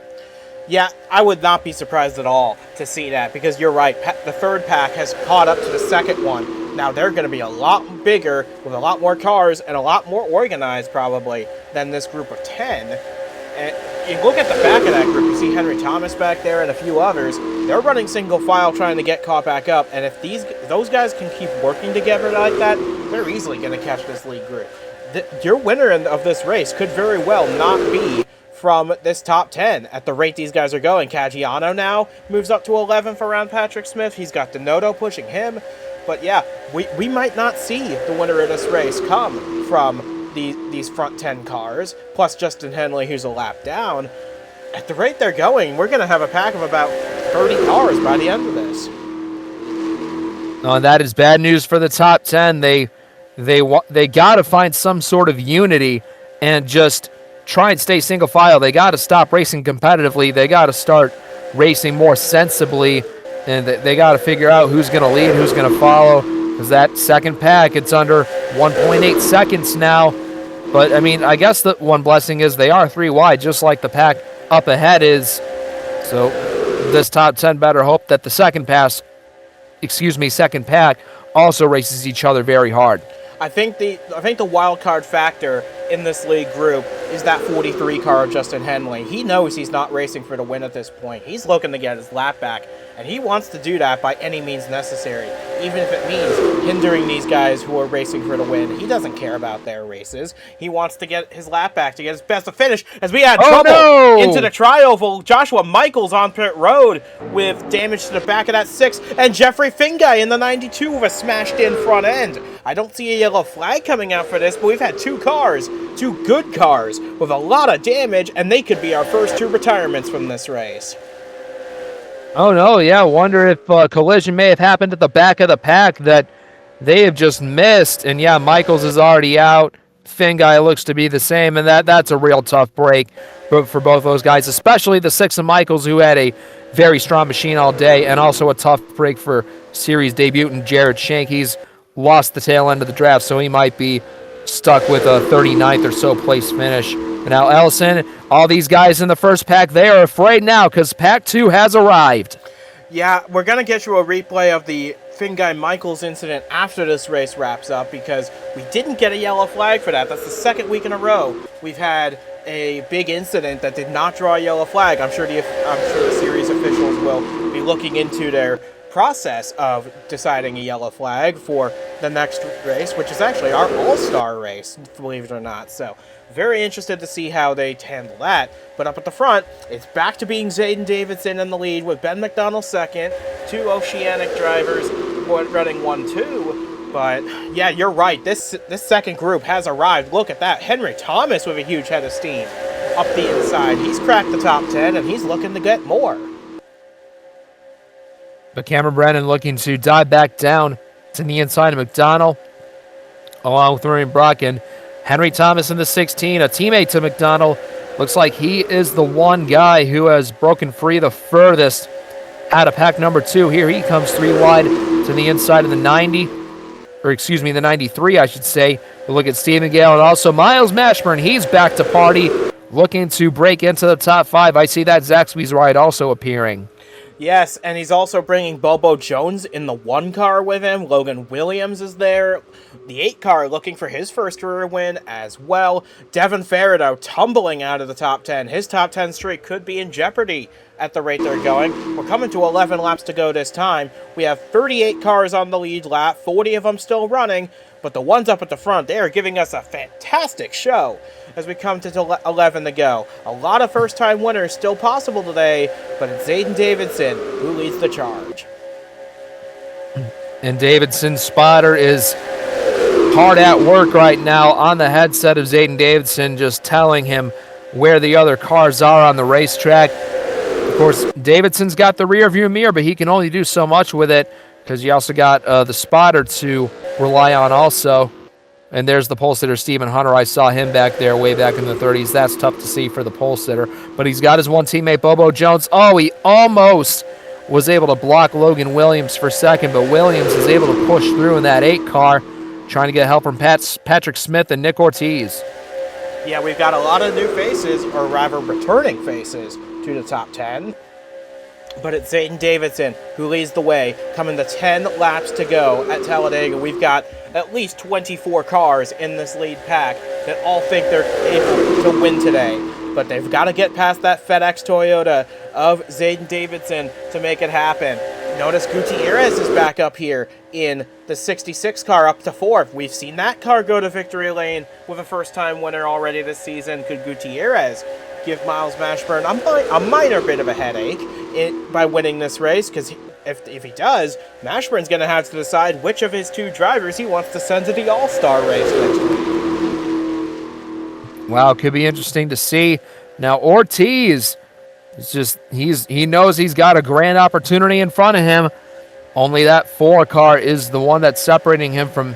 Yeah, I would not be surprised at all to see that, because you're right. The third pack has caught up to the second one. Now, they're going to be a lot bigger, with a lot more cars, and a lot more organized, probably, than this group of 10. And you look at the back of that group, you see Henry Thomas back there and a few others. They're running single file trying to get caught back up, and if those guys can keep working together like that, they're easily going to catch this lead group. Your winner of this race could very well not be from this top 10 at the rate these guys are going. Caggiano now moves up to 11th around Patrick Smith. He's got Donato pushing him. But yeah, we might not see the winner of this race come from these front 10 cars, plus Justin Henley, who's a lap down. At the rate they're going, we're going to have a pack of about 30 cars by the end of this. No, and that is bad news for the top 10. They got to find some sort of unity and just try and stay single file. They got to stop racing competitively. They got to start racing more sensibly, and they got to figure out who's going to lead, who's going to follow, because that second pack, it's under 1.8 seconds now. But, I mean, I guess the one blessing is they are 3 wide, just like the pack up ahead is. So this top 10 better hope that the second pack also races each other very hard. I think the wild card factor in this league group is that 43 car of Justin Henley. He knows he's not racing for the win at this point. He's looking to get his lap back, and he wants to do that by any means necessary, even if it means hindering these guys who are racing for the win. He doesn't care about their races. He wants to get his lap back to get his best of finish, as we had trouble into the tri-oval. Joshua Michaels on pit road with damage to the back of that 6, and Jeffrey Finguy in the 92 with a smashed-in front end. I don't see a yellow flag coming out for this, but we've had 2 good cars with a lot of damage, and they could be our first 2 retirements from this race. Oh, no, yeah, wonder if a collision may have happened at the back of the pack that they have just missed. And, yeah, Michaels is already out. Finguy looks to be the same, and that's a real tough break for both those guys, especially the 6 of Michaels, who had a very strong machine all day, and also a tough break for series debutant Jared Shank. He's lost the tail end of the draft, so he might be stuck with a 39th or so place finish. And now Ellison, all these guys in the first pack, they are afraid now because pack 2 has arrived. Yeah, we're going to get you a replay of the Finguy-Michaels incident after this race wraps up, because we didn't get a yellow flag for that. That's the second week in a row we've had a big incident that did not draw a yellow flag. I'm sure the series officials will be looking into their process of deciding a yellow flag for the next race, which is actually our all-star race, believe it or not. So very interested to see how they handle that. But up at the front, it's back to being Zayden Davidson in the lead with Ben McDonald second, 2 Oceanic drivers running 1-2. But yeah, you're right, this second group has arrived. Look at that, Henry Thomas with a huge head of steam up the inside. He's cracked the top 10, and he's looking to get more. But Cameron Brennan looking to dive back down to the inside of McDonald, along with Ryan Brock and Henry Thomas in the 16, a teammate to McDonald. Looks like he is the one guy who has broken free the furthest out of pack number 2. Here he comes 3 wide to the inside of the 90, or excuse me, the 93, I should say. We'll look at Stephen Gale and also Myles Mashburn. He's back to party, looking to break into the top 5. I see that Zaxby's ride also appearing. Yes, and he's also bringing Bobo Jones in the 1 car with him. Logan Williams is there. The 8 car looking for his first career win as well. Devin Farido tumbling out of the top 10. His top 10 streak could be in jeopardy at the rate they're going. We're coming to 11 laps to go this time. We have 38 cars on the lead lap, 40 of them still running, but the ones up at the front, they are giving us a fantastic show as we come to 11 to go. A lot of first-time winners still possible today, but it's Zayden Davidson who leads the charge. And Davidson's spotter is hard at work right now on the headset of Zayden Davidson, just telling him where the other cars are on the racetrack. Of course, Davidson's got the rear view mirror, but he can only do so much with it because you also got the spotter to rely on also. And there's the pole sitter, Stephen Hunter. I saw him back there way back in the 30s. That's tough to see for the pole sitter. But he's got his one teammate, Bobo Jones. Oh, he almost was able to block Logan Williams for second, but Williams is able to push through in that 8 car, trying to get help from Patrick Smith and Nick Ortiz. Yeah, we've got a lot of new faces, or rather returning faces, to the top 10. But it's Zayden Davidson who leads the way, coming to 10 laps to go at Talladega. We've got at least 24 cars in this lead pack that all think they're able to win today. But they've got to get past that FedEx Toyota of Zayden Davidson to make it happen. Notice Gutierrez is back up here in the 66 car up to 4th. We've seen that car go to victory lane with a first-time winner already this season. Could Gutierrez give Myles Mashburn a minor bit of a headache by winning this race? Because if he does, Mashburn's going to have to decide which of his 2 drivers he wants to send to the All-Star race next week. Wow, could be interesting to see. Now Ortiz, it's just he knows he's got a grand opportunity in front of him. Only that 4 car is the one that's separating him from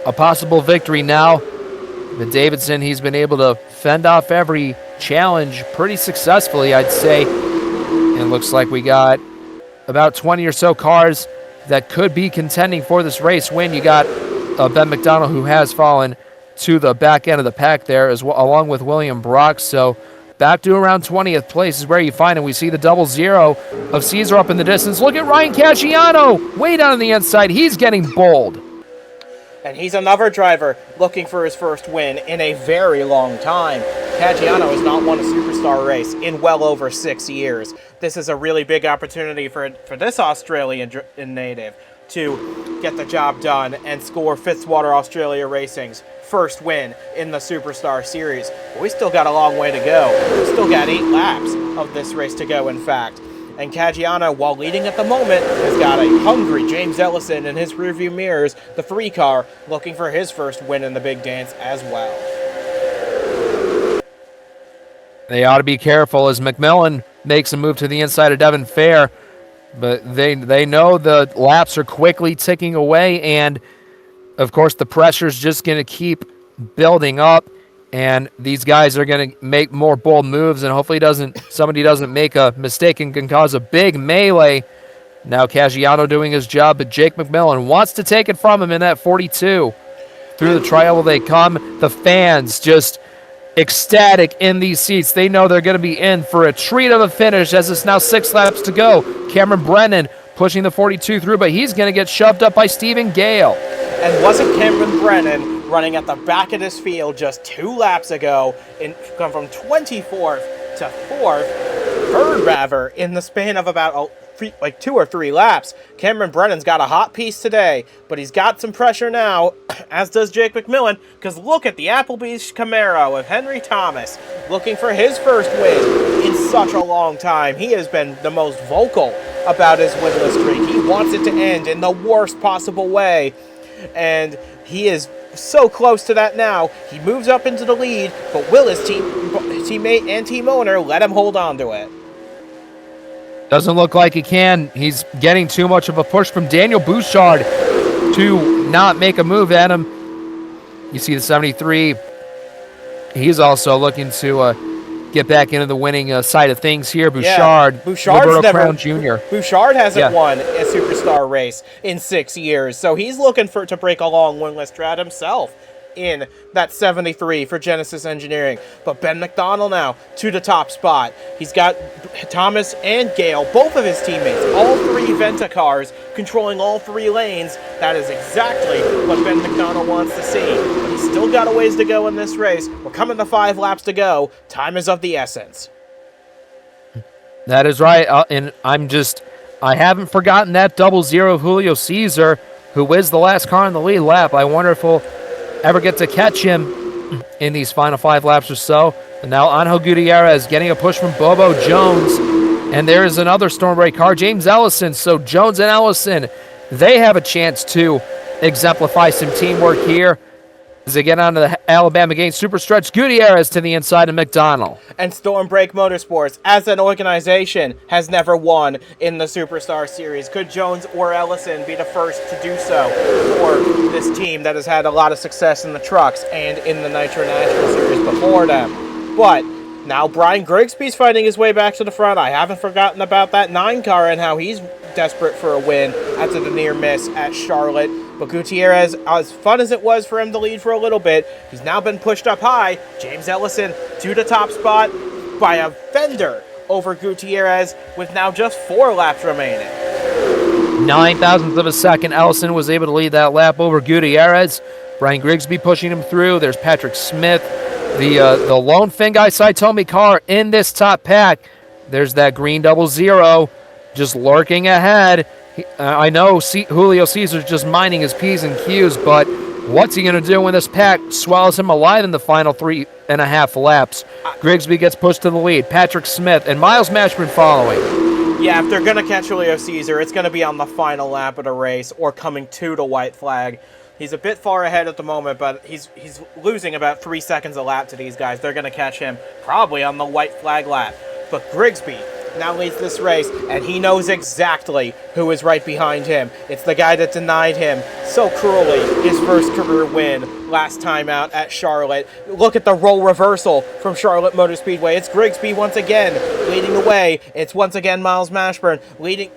a possible victory now. But Davidson, he's been able to fend off every challenge pretty successfully, I'd say. And it looks like we got about 20 or so cars that could be contending for this race win. You got Ben McDonald, who has fallen to the back end of the pack there, as well, along with William Brock. So back to around 20th place is where you find him. We see the 0-0 of Caesar up in the distance. Look at Ryan Caggiano way down on the inside. He's getting bold. And he's another driver looking for his first win in a very long time. Caggiano has not won a Superstar race in well over 6 years. This is a really big opportunity for this Australian native to get the job done and score Fitzwater Australia Racing's first win in the Superstar Series. But we still got a long way to go. We still got 8 laps of this race to go, in fact. And Caggiano, while leading at the moment, has got a hungry James Ellison in his rearview mirrors, the 3 car, looking for his first win in the big dance as well. They ought to be careful as McMillan makes a move to the inside of Devin Fair. But they know the laps are quickly ticking away, and of course the pressure's just going to keep building up, and these guys are going to make more bold moves, and hopefully somebody doesn't make a mistake and can cause a big melee. Now Caggiano doing his job, but Jake McMillan wants to take it from him in that 42. Through the trial they come. The fans just ecstatic in these seats. They know they're going to be in for a treat of a finish as it's now 6 laps to go. Cameron Brennan pushing the 42 through, but he's going to get shoved up by Stephen Gale. And wasn't Cameron Brennan running at the back of this field just 2 laps ago, come from 24th to 4th, third rather, in the span of about 2 or 3 laps? Cameron Brennan's got a hot piece today, but he's got some pressure now, as does Jake McMillan, because look at the Applebee's Camaro of Henry Thomas, looking for his first win in such a long time. He has been the most vocal about his winless streak. He wants it to end in the worst possible way, and he is so close to that now. He moves up into the lead, but will his teammate and team owner let him hold on to it? Doesn't look like he can. He's getting too much of a push from Daniel Bouchard to not make a move at him. You see the 73. He's also looking to get back into the winning side of things here. Bouchard, yeah, Bouchard's Roberto never, Crown Jr. Bouchard hasn't won a Superstar race in 6 years, so he's looking to break a long winless drought himself in that 73 for Genesis Engineering. But Ben McDonald now to the top spot. He's got Thomas and Gale, both of his teammates, all 3 Venta cars controlling all 3 lanes. That is exactly what Ben McDonald wants to see. But he's still got a ways to go in this race. We're coming to 5 laps to go. Time is of the essence. That is right. And I haven't forgotten that 0-0 of Julio Caesar, who is the last car in the lead lap. I wonder if we'll ever get to catch him in these final 5 laps or so. And now Angel Gutierrez getting a push from Bobo Jones. And there is another Stormbreak car, James Ellison. So Jones and Ellison, they have a chance to exemplify some teamwork here as they get onto the Alabama Gain Superstretch. Gutierrez to the inside of McDonald. And Stormbreak Motorsports, as an organization, has never won in the Superstar Series. Could Jones or Ellison be the first to do so for this team that has had a lot of success in the trucks and in the Nitro National Series before them? But now Brian Grigsby's fighting his way back to the front. I haven't forgotten about that 9 car and how he's desperate for a win after the near miss at Charlotte. But Gutierrez, as fun as it was for him to lead for a little bit, he's now been pushed up high. James Ellison to the top spot by a fender over Gutierrez with now just 4 laps remaining. 9,000ths of a second, Ellison was able to lead that lap over Gutierrez. Brian Grigsby pushing him through. There's Patrick Smith, the lone Fingai Saitomi car in this top pack. There's that green 0-0 just lurking ahead. I know Julio Caesar's just minding his P's and Q's, but what's he going to do when this pack swallows him alive in the final 3.5 laps? Grigsby gets pushed to the lead. Patrick Smith and Myles Mashburn following. Yeah, if they're going to catch Julio Caesar, it's going to be on the final lap of the race or coming to the white flag. He's a bit far ahead at the moment, but he's losing about 3 seconds a lap to these guys. They're going to catch him probably on the white flag lap. But Grigsby now leads this race, and he knows exactly who is right behind him. It's the guy that denied him so cruelly his first career win last time out at Charlotte. Look at the role reversal from Charlotte Motor Speedway. It's Grigsby once again leading the way. It's once again Myles Mashburn leading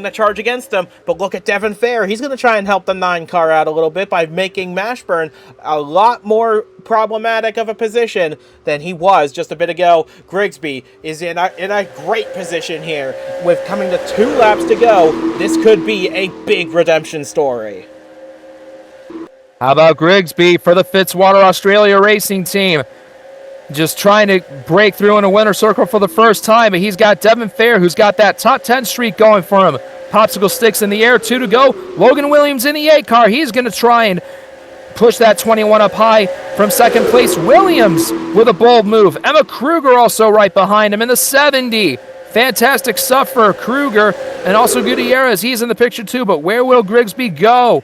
the charge against him. But look at Devin Fair. He's going to try and help the 9 car out a little bit by making Mashburn a lot more problematic of a position than he was just a bit ago. Grigsby is in a great position here with coming to 2 laps to go. This could be a big redemption story. How about Grigsby for the Fitzwater Australia Racing Team? Just trying to break through in a winner's circle for the first time, but he's got Devin Fair, who's got that top 10 streak going for him. Popsicle sticks in the air, 2 to go. Logan Williams in the 8 car. He's going to try and push that 21 up high from second place. Williams with a bold move. Emma Kruger also right behind him in the 70. Fantastic stuff for Kruger, and also Gutierrez. He's in the picture too, but where will Grigsby go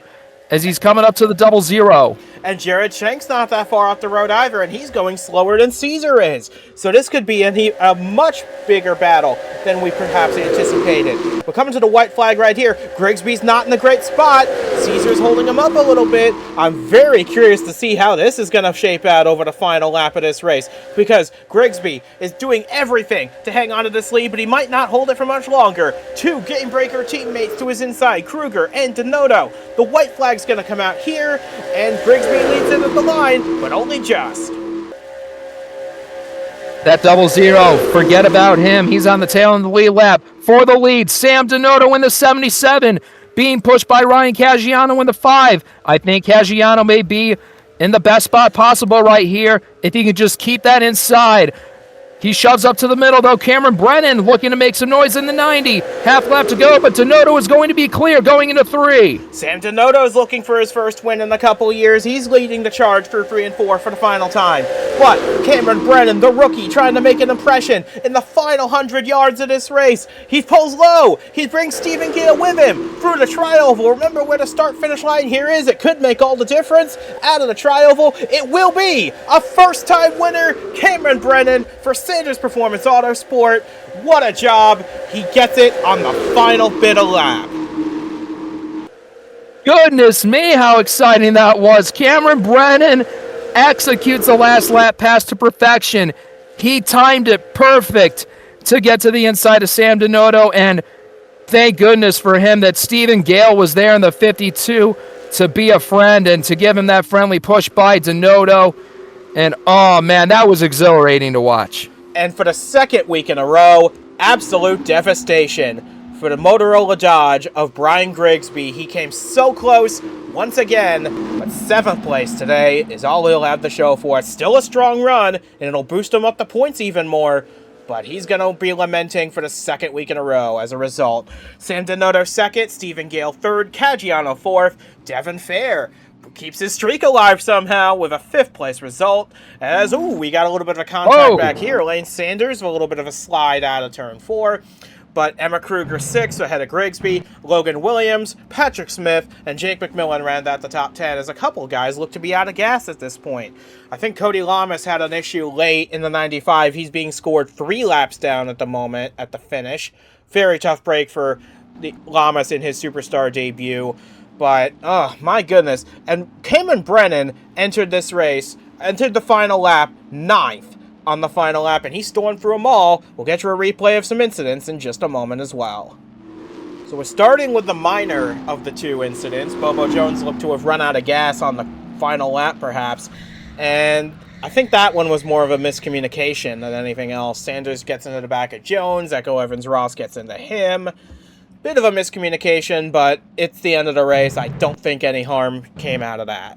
as he's coming up to the 00? And Jared Schenk's not that far off the road either, and he's going slower than Caesar is. So this could be a much bigger battle than we perhaps anticipated. We're coming to the white flag right here. Grigsby's not in a great spot. Caesar's holding him up a little bit. I'm very curious to see how this is going to shape out over the final lap of this race, because Grigsby is doing everything to hang on to this lead, but he might not hold it for much longer. 2 Game Breaker teammates to his inside, Kruger and Donato. The white flag's going to come out here, and Grigsby leads in at the line, but only just. That 00, forget about him. He's on the tail in the lead lap. For the lead, Sam Donato in the 77, being pushed by Ryan Caggiano in the 5. I think Caggiano may be in the best spot possible right here if he can just keep that inside. He shoves up to the middle, though. Cameron Brennan looking to make some noise in the 90. Half lap to go, but Donato is going to be clear going into 3. Sam Donato is looking for his first win in a couple years. He's leading the charge through 3 and 4 for the final time. But Cameron Brennan, the rookie, trying to make an impression in the final 100 yards of this race. He pulls low. He brings Stephen Gale with him through the tri-oval. Remember where the start-finish line here is? It could make all the difference. Out of the tri-oval, it will be a first-time winner, Cameron Brennan, for Sanders Performance Autosport. What a job. He gets it on the final bit of lap. Goodness me, how exciting that was. Cameron Brennan executes the last lap pass to perfection. He timed it perfect to get to the inside of Sam Donato, and thank goodness for him that Stephen Gale was there in the 52 to be a friend and to give him that friendly push by Donato. And oh man, that was exhilarating to watch. And for the second week in a row, absolute devastation for the Motorola Dodge of Brian Grigsby. He came so close once again, but 7th place today is all he'll have to show for it. Still a strong run, and it'll boost him up the points even more, but he's going to be lamenting for the second week in a row as a result. Sam Donato 2nd, Stephen Gale 3rd, Caggiano 4th, Devin Fair keeps his streak alive somehow with a 5th place result. As, we got a little bit of a contact back here. Lane Sanders with a little bit of a slide out of turn 4. But Emma Kruger 6th ahead of Grigsby. Logan Williams, Patrick Smith, and Jake McMillan ran out the top 10 as a couple guys look to be out of gas at this point. I think Cody Lamas had an issue late in the 95. He's being scored 3 laps down at the moment at the finish. Very tough break for the Lamas in his Superstar debut. But, oh, my goodness. And Cameron Brennan entered this race, entered the final lap 9th on the final lap, and he stormed through them all. We'll get you a replay of some incidents in just a moment as well. So we're starting with the minor of the 2 incidents. Bobo Jones looked to have run out of gas on the final lap, perhaps. And I think that one was more of a miscommunication than anything else. Sanders gets into the back of Jones. Echo Evans-Ross gets into him. Bit of a miscommunication, but it's the end of the race. I don't think any harm came out of that.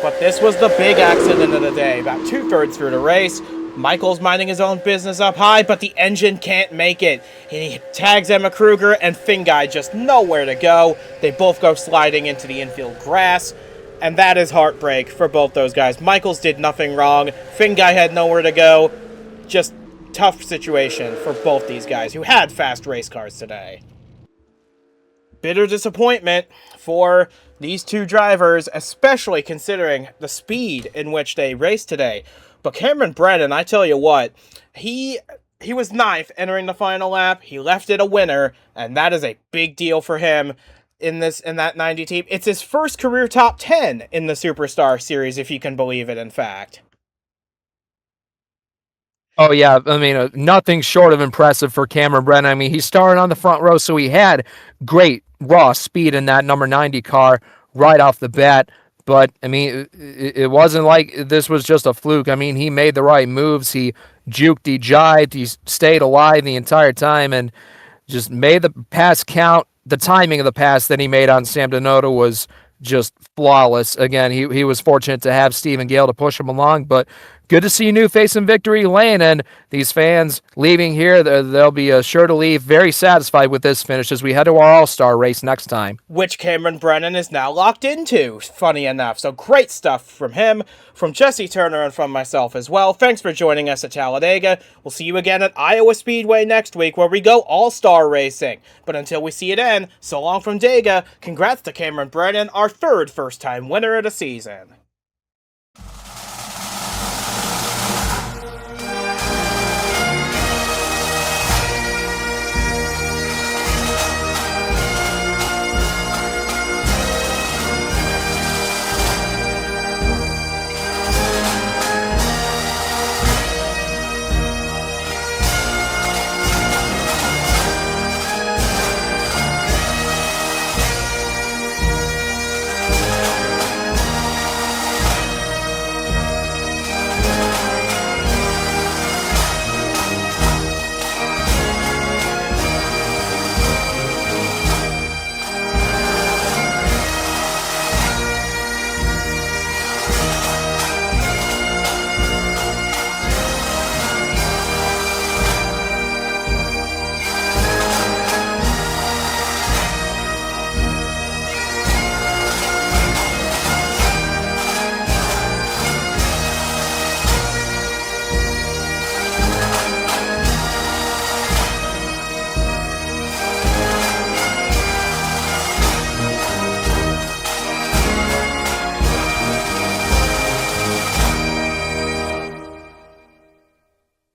But this was the big accident of the day. About 2/3 through the race, Michael's minding his own business up high, but the engine can't make it. He tags Emma Kruger, and Finguy just nowhere to go. They both go sliding into the infield grass, and that is heartbreak for both those guys. Michaels did nothing wrong. Finguy had nowhere to go. Just tough situation for both these guys who had fast race cars today. bitter disappointment for these two drivers, especially considering the speed in which they raced today. But Cameron Brennan, I tell you what, he was ninth entering the final lap. He left it a winner, and that is a big deal for him in that 90 team. It's his first career top 10 in the Superstar Series, if you can believe it, in fact. Oh, yeah. I mean, nothing short of impressive for Cameron Brennan. I mean, he started on the front row, so he had great raw speed in that number 90 car right off the bat. But, I mean, it wasn't like this was just a fluke. I mean, he made the right moves. He juked, he jived, he stayed alive the entire time and just made the pass count. The timing of the pass that he made on Sam Donota was just flawless. Again, he was fortunate to have Stephen Gale to push him along, but good to see a new face in victory lane, and these fans leaving here, they'll be sure to leave very satisfied with this finish as we head to our All-Star race next time. Which Cameron Brennan is now locked into, funny enough. So great stuff from him, from Jesse Turner, and from myself as well. Thanks for joining us at Talladega. We'll see you again at Iowa Speedway next week, where we go All-Star racing. But until we see you then, so long from Dega. Congrats to Cameron Brennan, our third first-time winner of the season.